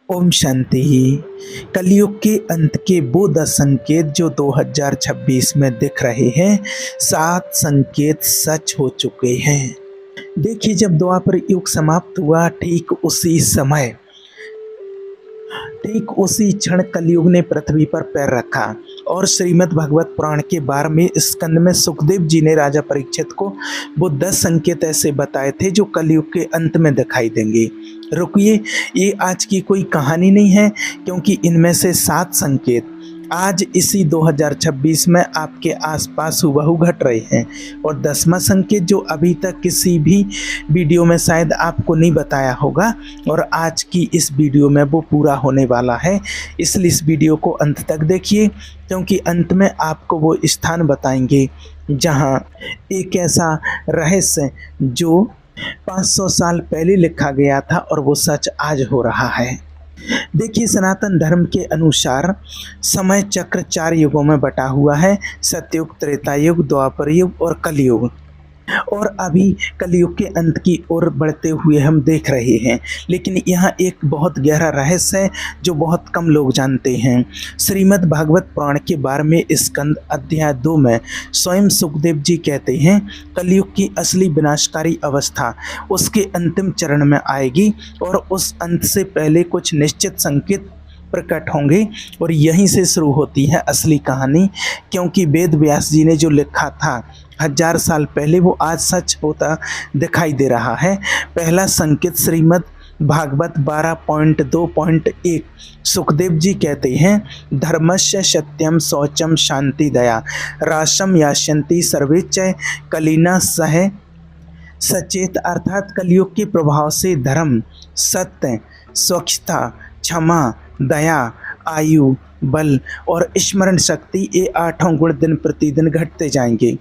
ओम शांति। कलयुग के अंत के वो 10 संकेत जो 2026 में दिख रहे हैं, 7 संकेत सच हो चुके हैं। देखिए, जब द्वापर युग समाप्त हुआ, ठीक उसी क्षण कलयुग ने पृथ्वी पर पैर रखा और श्रीमद् भागवत पुराण के 12वें स्कंद में सुखदेव जी ने राजा परीक्षित को वो 10 संकेत ऐसे बताए थे जो कलयुग के अंत में दिखाई देंगे। रुकिए, ये आज की कोई कहानी नहीं है, क्योंकि इनमें से 7 संकेत आज इसी 2026 में आपके आसपास हुबहू घट रहे हैं। और 10वां संकेत जो अभी तक किसी भी वीडियो में शायद आपको नहीं बताया होगा, और आज की इस वीडियो में वो पूरा होने वाला है। इसलिए इस वीडियो को अंत तक देखिए, क्योंकि अंत में आपको वो स्थान बताएंगे जहां एक ऐसा रहस्य जो 500 साल पहले लिखा गया था और वो सच आज हो रहा है। देखिए, सनातन धर्म के अनुसार समय चक्र 4 युगों में बटा हुआ है: सतयुग, त्रेता युग, द्वापर युग और कलयुग। और अभी कलयुग के अंत की ओर बढ़ते हुए हम देख रहे हैं। लेकिन यहाँ एक बहुत गहरा रहस्य है जो बहुत कम लोग जानते हैं। श्रीमद् भागवत पुराण के 12वें स्कंद अध्याय 2 में स्वयं सुखदेव जी कहते हैं, कलयुग की असली विनाशकारी अवस्था उसके अंतिम चरण में आएगी और उस अंत से पहले कुछ निश्चित संकेत प्रकट होंगे। और यहीं से शुरू होती है असली कहानी, क्योंकि वेद व्यास जी ने जो लिखा था 1000 साल पहले, वो आज सच होता दिखाई दे रहा है। पहला संकेत श्रीमद् भागवत 12.2.1 सुखदेव जी कहते हैं, धर्मस्य सत्यम शौचम शांति दया राशम यास्यन्ति सर्वे च कलिना सह सचेत। अर्थात कलयुग के प्रभाव से धर्म, सत्य, स्वच्छता, क्षमा, दया, आयु, बल और स्मरण शक्ति, ये 8 गुण दिन प्रतिदिन घटते जाएंगे।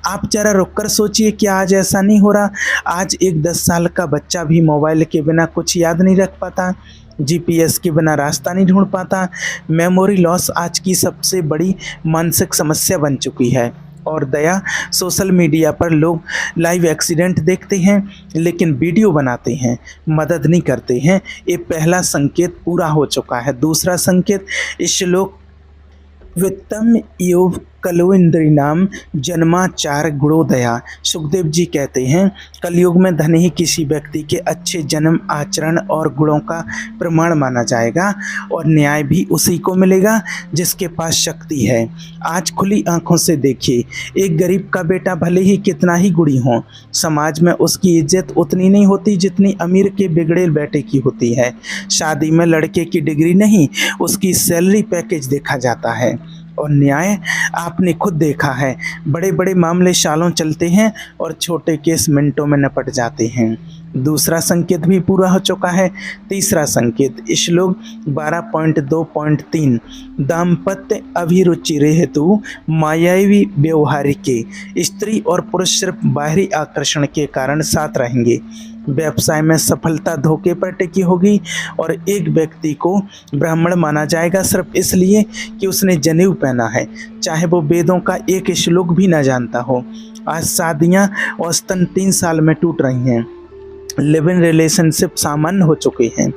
आप जरा रुककर सोचिए, क्या आज ऐसा नहीं हो रहा? आज एक 10 साल का बच्चा भी मोबाइल के बिना कुछ याद नहीं रख पाता, GPS के बिना रास्ता नहीं ढूंढ पाता। मेमोरी लॉस आज की सबसे बड़ी मानसिक समस्या बन चुकी है। और दया, सोशल मीडिया पर लोग लाइव एक्सीडेंट देखते हैं लेकिन वीडियो बनाते हैं, मदद नहीं करते हैं। ये पहला संकेत पूरा हो चुका है। दूसरा संकेत, श्लोक वित्तम योग कलो इंद्रिनाम जन्माचार गुणोदया। सुखदेव जी कहते हैं, कलयुग में धन ही किसी व्यक्ति के अच्छे जन्म, आचरण और गुणों का प्रमाण माना जाएगा और न्याय भी उसी को मिलेगा जिसके पास शक्ति है। आज खुली आंखों से देखिए, एक गरीब का बेटा भले ही कितना ही गुणी हो, समाज में उसकी इज्जत उतनी नहीं होती जितनी अमीर के बिगड़े बेटे की होती है। शादी में लड़के की डिग्री नहीं, उसकी सैलरी पैकेज देखा जाता है। और न्याय आपने खुद देखा है, बड़े बड़े मामले सालों चलते हैं और छोटे केस मिनटों में निपट जाते हैं। दूसरा संकेत भी पूरा हो चुका है। तीसरा संकेत, श्लोक 12.2.3 दाम्पत्य अभिरुचि हेतु मायावी व्यवहारिके। स्त्री और पुरुष सिर्फ बाहरी आकर्षण के कारण साथ रहेंगे। व्यवसाय में सफलता धोखे पर टिकी होगी और एक व्यक्ति को ब्राह्मण माना जाएगा सिर्फ इसलिए कि उसने जनेऊ पहना है, चाहे वो वेदों का एक श्लोक भी ना जानता हो। आज शादियां औसतन 3 साल में टूट रही हैं। लिव इन रिलेशनशिप सामान्य हो चुके हैं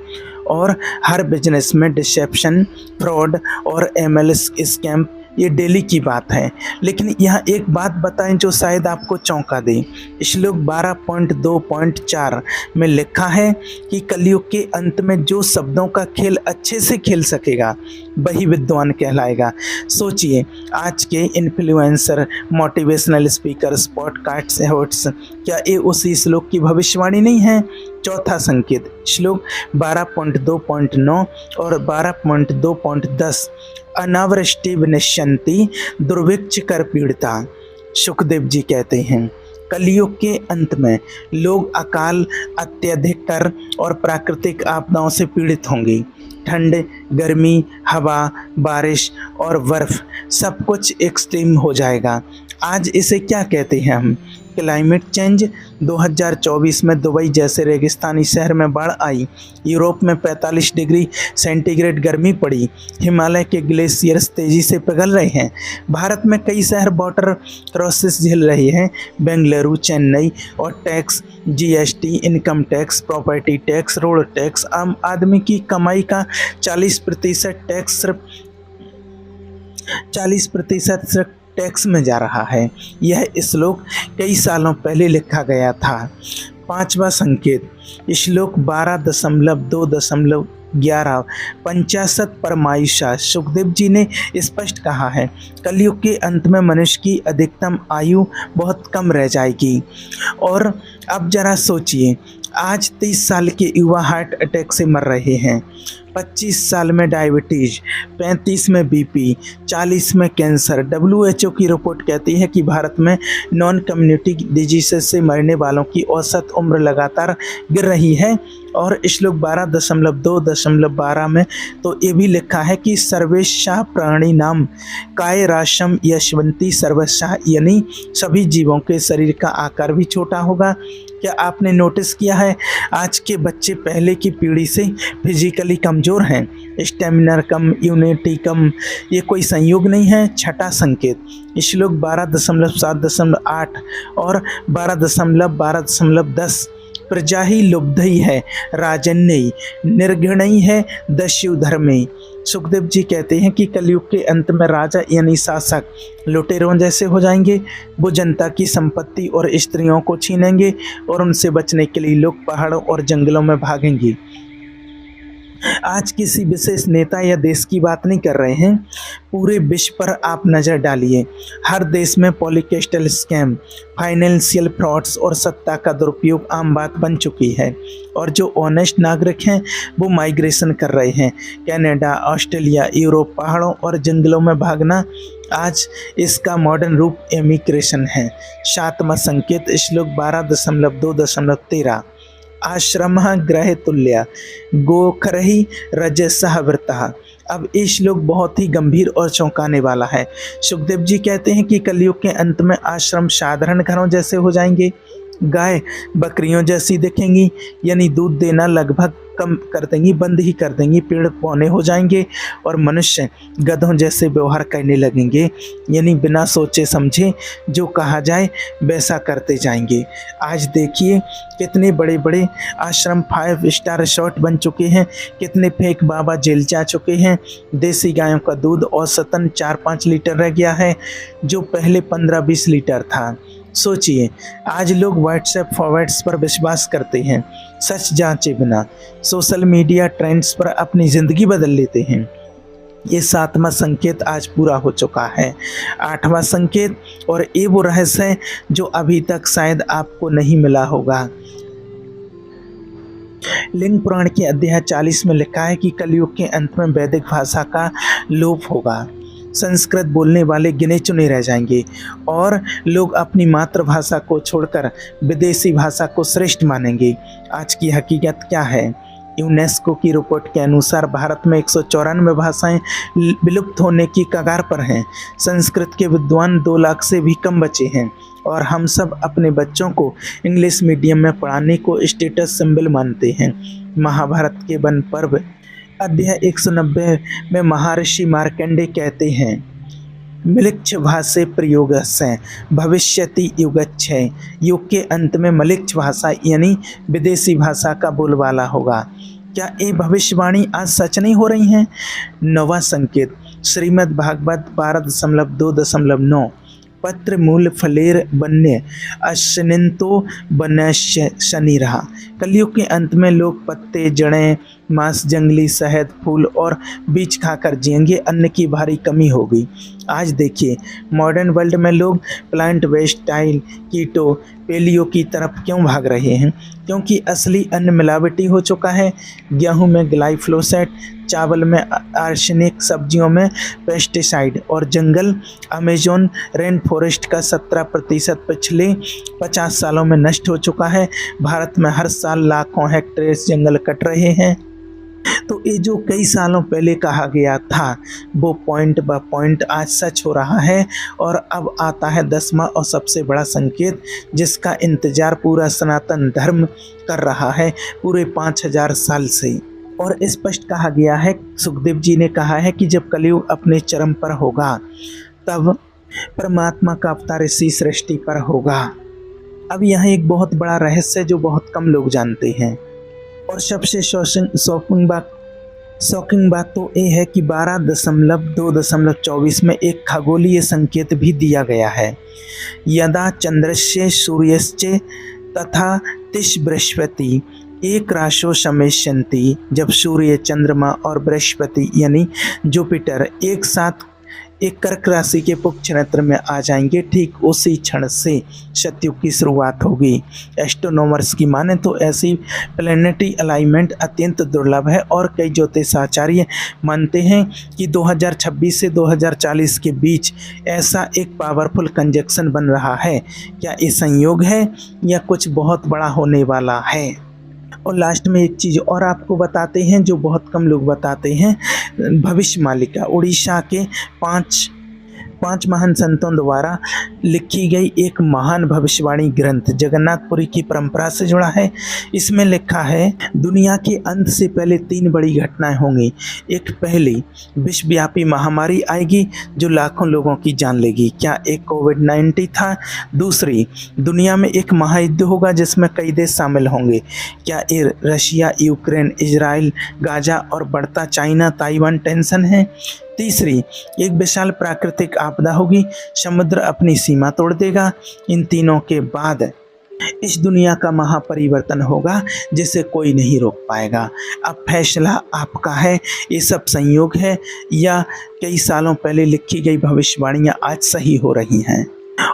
और हर बिजनेस में डिसेप्शन, फ्रॉड और MLS स्कैम ये डेली की बात है। लेकिन यहाँ एक बात बताएं जो शायद आपको चौंका दे। श्लोक 12.2.4 में लिखा है कि कलयुग के अंत में जो शब्दों का खेल अच्छे से खेल सकेगा वही विद्वान कहलाएगा। सोचिए, आज के influencer, motivational speakers, podcast hosts, क्या ये उसी श्लोक की भविष्यवाणी नहीं है? चौथा संकेत, श्लोक 12.2.9 और 12.2.10 अनावृष्टि विनश्यन्ति दुर्भिक्ष कर पीड़िता। सुखदेव जी कहते हैं, कलयुग के अंत में लोग अकाल, अत्यधिक कर और प्राकृतिक आपदाओं से पीड़ित होंगे। ठंड, गर्मी, हवा, बारिश और बर्फ सब कुछ एक्सट्रीम हो जाएगा। आज इसे क्या कहते हैं हम? Climate change. 2024 में दुबई जैसे रेगिस्तानी शहर में बाढ़ आई, यूरोप में 45 डिग्री सेंटीग्रेड गर्मी पड़ी, हिमालय के ग्लेशियर्स तेजी से पिघल रहे हैं, भारत में कई शहर वाटर क्रॉसिस झेल रहे हैं, बेंगलुरु, चेन्नई, और tax, GST, income tax, property tax, road tax, आम आदमी की कमाई का 40% टैक्स सिर्फ 40% सिर्फ टैक्स में जा रहा है। यह श्लोक कई सालों पहले लिखा गया था। पांचवा संकेत, श्लोक 12.2.11 50 परमायुषा। सुखदेव जी ने स्पष्ट कहा है, कलयुग के अंत में मनुष्य की अधिकतम आयु बहुत कम रह जाएगी। और अब जरा सोचिए, आज 30 साल के युवा हार्ट अटैक से मर रहे हैं, 25 साल में डायबिटीज, 35 में बीपी, 40 में कैंसर। WHO की रिपोर्ट कहती है कि भारत में नॉन कम्युनिटी डिजीजेस से मरने वालों की औसत उम्र लगातार गिर रही है। और श्लोक 12.2.12 में तो ये भी लिखा है कि सर्वेशा प्राणी नाम काय राशम यशवंती सर्वशा, यानी सभी जीवों के शरीर का आकार भी छोटा होगा। क्या आपने नोटिस किया है, आज के बच्चे पहले की पीढ़ी से फिजिकली कमज़ोर हैं, स्टेमिना कम, इम्यूनिटी कम। ये कोई संयोग नहीं है। छठा संकेत, श्लोक 12.7.8 और 12.12.10 प्रजा ही लुब्धई है, राजन्यई निर्घृणई है, दस्यु धर्मे। सुखदेव जी कहते हैं कि कलयुग के अंत में राजा यानी शासक लुटेरों जैसे हो जाएंगे। वो जनता की संपत्ति और स्त्रियों को छीनेंगे और उनसे बचने के लिए लोग पहाड़ों और जंगलों में भागेंगे। आज किसी विशेष नेता या देश की बात नहीं कर रहे हैं, पूरे विश्व पर आप नज़र डालिए। हर देश में पॉलिटिकल स्कैम, फाइनेंशियल फ्रॉड्स और सत्ता का दुरुपयोग आम बात बन चुकी है। और जो ऑनेस्ट नागरिक हैं वो माइग्रेशन कर रहे हैं। कनाडा, ऑस्ट्रेलिया, यूरोप, पहाड़ों और जंगलों में भागना आज इसका मॉडर्न रूप इमिग्रेशन है। सातवां संकेत, श्लोक 12.2.13 आश्रम ग्रह तुल्य गोखरहि रजसः वृतः। अब ये श्लोक बहुत ही गंभीर और चौंकाने वाला है। सुखदेव जी कहते हैं कि कलयुग के अंत में आश्रम साधारण घरों जैसे हो जाएंगे, गाय बकरियों जैसी दिखेंगी, यानी दूध देना लगभग कम कर देंगी, बंद ही कर देंगी, पेड़ पौधे हो जाएंगे और मनुष्य गधों जैसे व्यवहार करने लगेंगे, यानी बिना सोचे समझे जो कहा जाए वैसा करते जाएंगे। आज देखिए कितने बड़े बड़े आश्रम 5 स्टार रिसोर्ट बन चुके हैं, कितने फेक बाबा जेल जा चुके हैं। देसी गायों का दूध औसतन 4-5 लीटर रह गया है, जो पहले 15-20 लीटर था। सोचिए, आज लोग व्हाट्सएप फॉरवर्ड्स पर विश्वास करते हैं, सच जांचे बिना सोशल मीडिया ट्रेंड्स पर अपनी ज़िंदगी बदल लेते हैं। ये 7वां संकेत आज पूरा हो चुका है। 8वां संकेत, और ये वो रहस्य है जो अभी तक शायद आपको नहीं मिला होगा। लिंग पुराण के अध्याय 40 में लिखा है कि कलयुग के अंत में वैदिक भाषा का लोप होगा, संस्कृत बोलने वाले गिने चुने रह जाएंगे और लोग अपनी मातृभाषा को छोड़कर विदेशी भाषा को श्रेष्ठ मानेंगे। आज की हकीकत क्या है? यूनेस्को की रिपोर्ट के अनुसार भारत में 194 भाषाएं विलुप्त होने की कगार पर हैं। संस्कृत के विद्वान 2 लाख से भी कम बचे हैं और हम सब अपने बच्चों को इंग्लिश मीडियम में पढ़ाने को स्टेटस सिंबल मानते हैं। महाभारत के वन पर्व अध्याय 190 में महर्षि मार्कंडेय कहते हैं, मलिक्ष भाषे प्रयोगस्य भविष्यति युगच्छय। युग के अंत में मलिक्ष भाषा यानी विदेशी भाषा का बोलबाला होगा। क्या ये भविष्यवाणी आज सच नहीं हो रही हैं? 9वां संकेत, श्रीमद् भागवत 12.2.9 पत्र मूल फलेर बन्य अश्नितो बनश्य शनि रहा। कलयुग के अंत में लोग पत्ते, जड़ें, मांस, जंगली शहद, फूल और बीज खाकर जिएंगे। अन्न की भारी कमी होगी। आज देखिए मॉडर्न वर्ल्ड में लोग प्लांट बेस्ड डाइट, कीटो, पेलियो की तरफ क्यों भाग रहे हैं? क्योंकि असली अन्न मिलावटी हो चुका है। गेहूं में ग्लाइफोसेट, चावल में आर्सेनिक, सब्जियों में पेस्टिसाइड और जंगल अमेजोन रेन फॉरेस्ट का 17% पिछले 50 सालों में नष्ट हो चुका है। भारत में हर साल लाखों हेक्टेयर जंगल कट रहे हैं। तो ये जो कई सालों पहले कहा गया था वो पॉइंट ब पॉइंट आज सच हो रहा है। और अब आता है 10वां और सबसे बड़ा संकेत, जिसका इंतजार पूरा सनातन धर्म कर रहा है पूरे 5000 साल से। और स्पष्ट कहा गया है, सुखदेव जी ने कहा है कि जब कलयुग अपने चरम पर होगा तब परमात्मा का अवतार इसी सृष्टि पर होगा। अब यहाँ एक बहुत बड़ा रहस्य जो बहुत कम लोग जानते हैं, और सबसे शॉकिंग बात तो ये है कि 12.2.24 में एक खगोलीय संकेत भी दिया गया है। यदा चंद्रस्य सूर्यस्य तथा तिश बृहस्पति एक राशो समेष्यन्ति, जब सूर्य, चंद्रमा और बृहस्पति यानी जुपिटर एक साथ एक कर्क राशि के पुष्य नक्षत्र में आ जाएंगे, ठीक उसी क्षण से सतयुग की शुरुआत होगी। एस्ट्रोनॉमर्स की माने तो ऐसी प्लैनेटरी अलाइनमेंट अत्यंत दुर्लभ है, और कई ज्योतिषाचार्य मानते हैं कि 2026 से 2040 के बीच ऐसा एक पावरफुल कंजक्शन बन रहा है। क्या ये संयोग है या कुछ बहुत बड़ा होने वाला है? और लास्ट में एक चीज़ और आपको बताते हैं जो बहुत कम लोग बताते हैं। भविष्य मालिका उड़ीसा के पांच महान संतों द्वारा लिखी गई एक महान भविष्यवाणी ग्रंथ जगन्नाथपुरी की परंपरा से जुड़ा है। इसमें लिखा है, दुनिया के अंत से पहले 3 बड़ी घटनाएं होंगी। एक, पहली विश्वव्यापी महामारी आएगी जो लाखों लोगों की जान लेगी। क्या एक कोविड-19 था? दूसरी, दुनिया में एक महायुद्ध होगा जिसमें कई देश शामिल होंगे। क्या ये रशिया, यूक्रेन, इजराइल, गाजा और बढ़ता चाइना ताइवान टेंशन है? तीसरी, एक विशाल प्राकृतिक आपदा होगी, समुद्र अपनी सीमा तोड़ देगा। इन तीनों के बाद इस दुनिया का महापरिवर्तन होगा जिसे कोई नहीं रोक पाएगा। अब फैसला आपका है, ये सब संयोग है या कई सालों पहले लिखी गई भविष्यवाणियाँ आज सही हो रही हैं।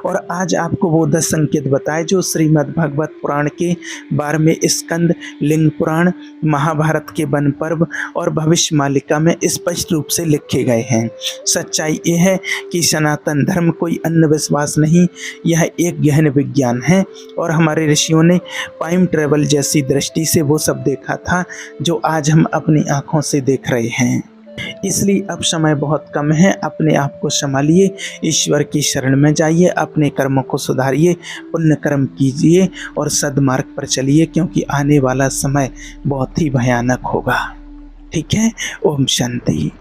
और आज आपको वो 10 संकेत बताए जो श्रीमद् भागवत पुराण के 12वें स्कंद, लिंग पुराण, महाभारत के वन पर्व और भविष्य मालिका में स्पष्ट रूप से लिखे गए हैं। सच्चाई ये है कि सनातन धर्म कोई अंधविश्वास नहीं, यह एक गहन विज्ञान है। और हमारे ऋषियों ने टाइम ट्रेवल जैसी दृष्टि से वो सब देखा था जो आज हम अपनी आँखों से देख रहे हैं। इसलिए अब समय बहुत कम है, अपने आप को संभालिए, ईश्वर की शरण में जाइए, अपने कर्मों को सुधारिए, पुण्य कर्म कीजिए और सद्मार्ग पर चलिए, क्योंकि आने वाला समय बहुत ही भयानक होगा। ठीक है, ओम शांति।